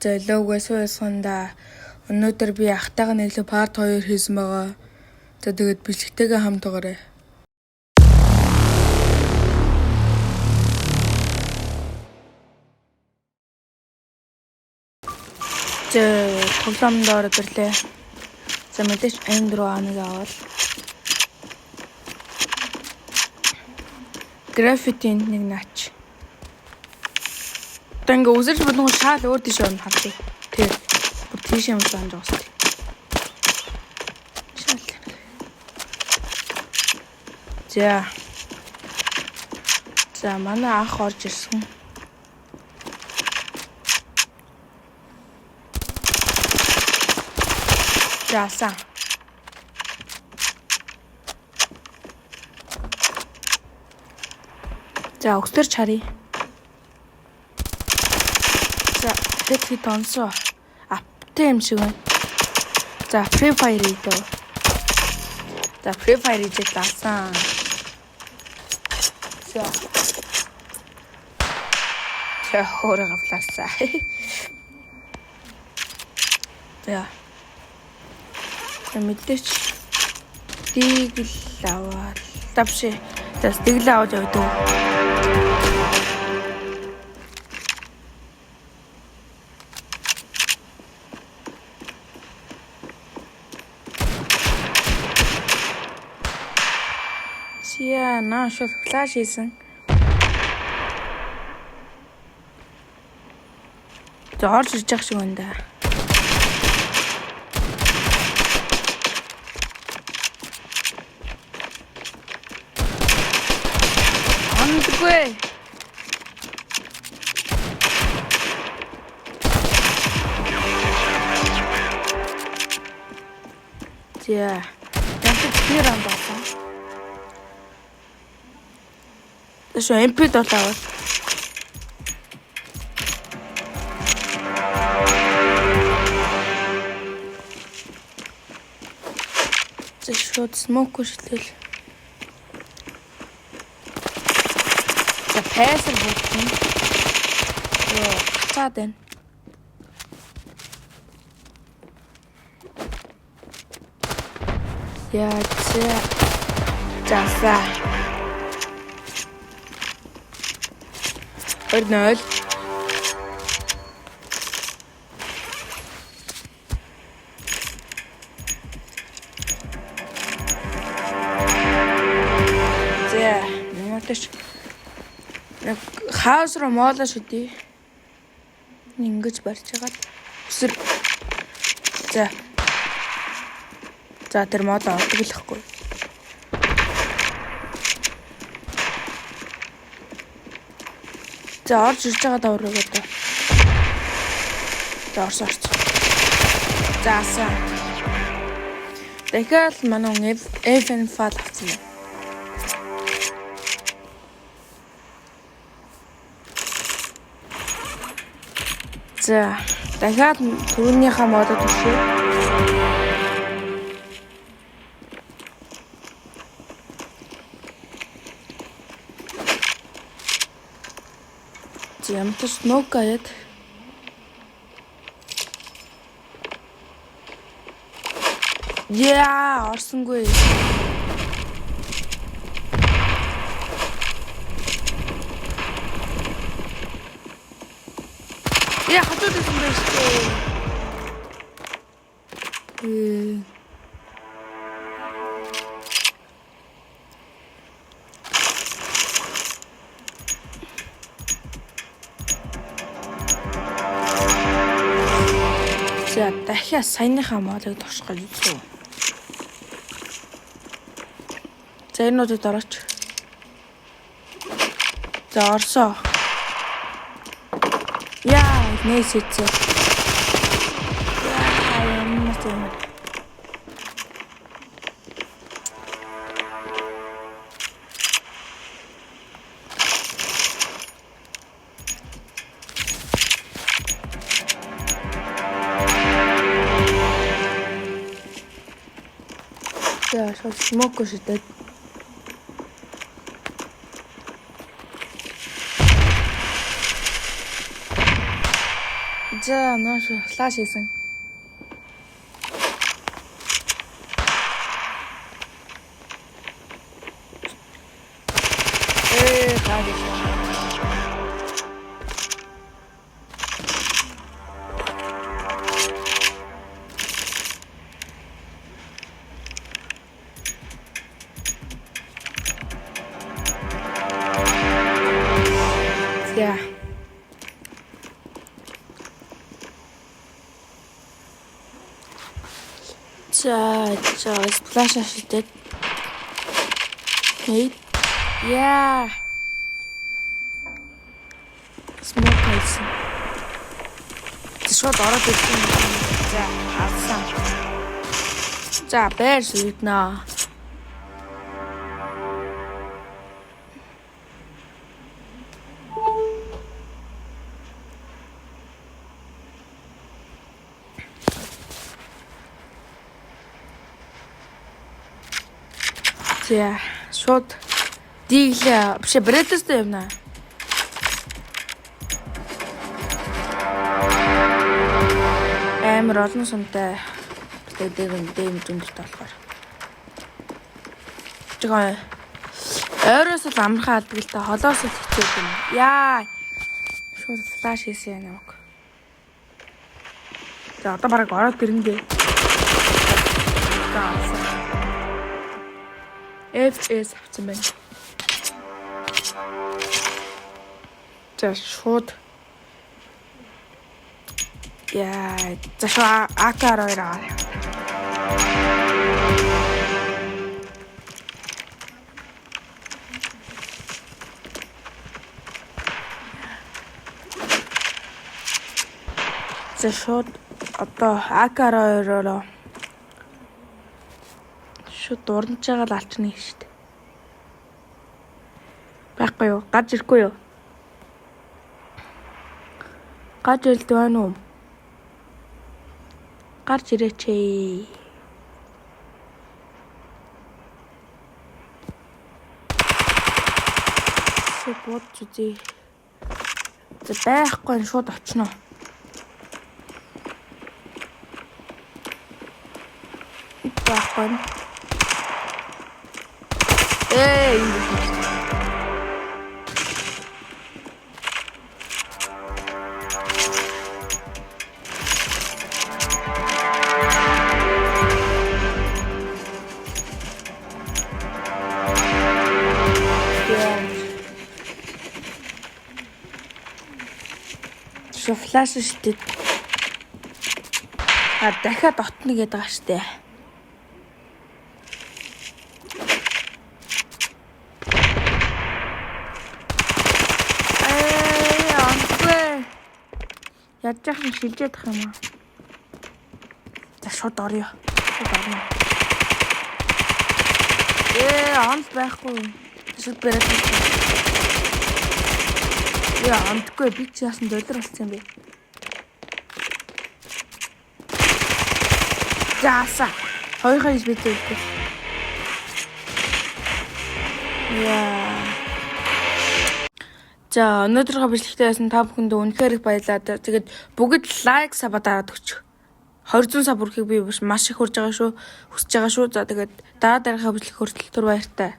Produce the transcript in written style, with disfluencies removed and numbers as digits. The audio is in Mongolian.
За логоос уусганда өнөөдөр би ахтайгаа нэглээ part 2 хийсэн байгаа. За тэгээд бэлгтэйгээ хамтаагаарай. За тоглоомд ороод ирлээ. За мэдээч Andrew аныг аваад граффити нэг наач. Тэнгэ үзэж бодсон шал өөр тийш орно харлаа. Тэр тийш юм санаж байгаа. Шал. За манай ах орж ирсэн. Заасан. За өгсдөр чарыг. За хэд онсоо аптай юм шиг байна. За Free Fire идөө. За Free Fire идэж заасан. За хоороо гавлаасаа. За мэдээч дигл аваад тавши. За дигл аваад явдаг. Наа шууд флаш хийсэн. За орж ирж байгаа шиг байна да. Андгүй. За тэр ам басан. Тэшо MP доллар. Тэшо смок шилэл. За пэсэр бүтэн. Йоо, цаад байна. Яа, за. 2-0. За, мөтөш. Хаус руу моолоош үдээ. Ингэж барьж хагаад. Өсөр. За тэр моолоо авдаг л хэвгүй. За орж ирж байгаа даврыг одоо. За орж. Заасан. Дахиад манай FN фал авсан юм. За дахиад түрүүнийхээ модод төшөө. Ямтар смок аяд. Орсонгүй. Хатууд байсан байж тээ. За дахиад саяныхаа моолыг турших гэж үзсэн. За энэ нуудад орооч. За орсоо. Нээсэцээ. Я шууд смок шидэд. За нөөш флаш хийсэн. Таадиш. Yeah. 자, 스플래시 하실 때. Okay. Yeah. Smoke heights. Шууд ороод ирсэн юм. За, авсан. За, бээр шийднэ. За, шууд диглээ. Биш брэдэстэй юм наа. Амар олон сумтай тэгээд дэм дүндэлт болохоор. Жигээ ойроос л амархан алдаг л та холоос л хэцүү юм. Яа. Шууд флаш хийсэн юм. За одоо бараг ороод ирэндээ. FS авсан байна. За шууд яа, за шууд AK-12 аа. За шууд одоо AK-12-ороо шууд дурнж байгаа л алчна шүү дээ. Байхгүй юу? Гаж ирэхгүй юу? Гаж ирэлт байна уу? Гарч ирээч ээ. Шууд зүзээ. За байхгүй шууд очно. Байхгүй. Эй. Флаш штэ. Дахиад отно гэдэг байгаа штэ. Ядчих нь шилжээд ах юм аа. За шууд орё. Шууд орно. Онц байхгүй. Шууд бариад. Амтгүй би ч яасан доллар болсон юм бэ. Зааса. Хоёроо хийж битээ. Яа. За өнөөдрийнхөө бичлэгтээ байсан та бүхэндээ үнэхээр их баярлалаа. Тэгээд бүгд лайк сабаа дараад өгч. 200 саб хүрэхийг би маш их хүрж байгаа шүү. Хүсэж байгаа шүү. За тэгээд дараагийн бичлэг хүртэл түр баяртай.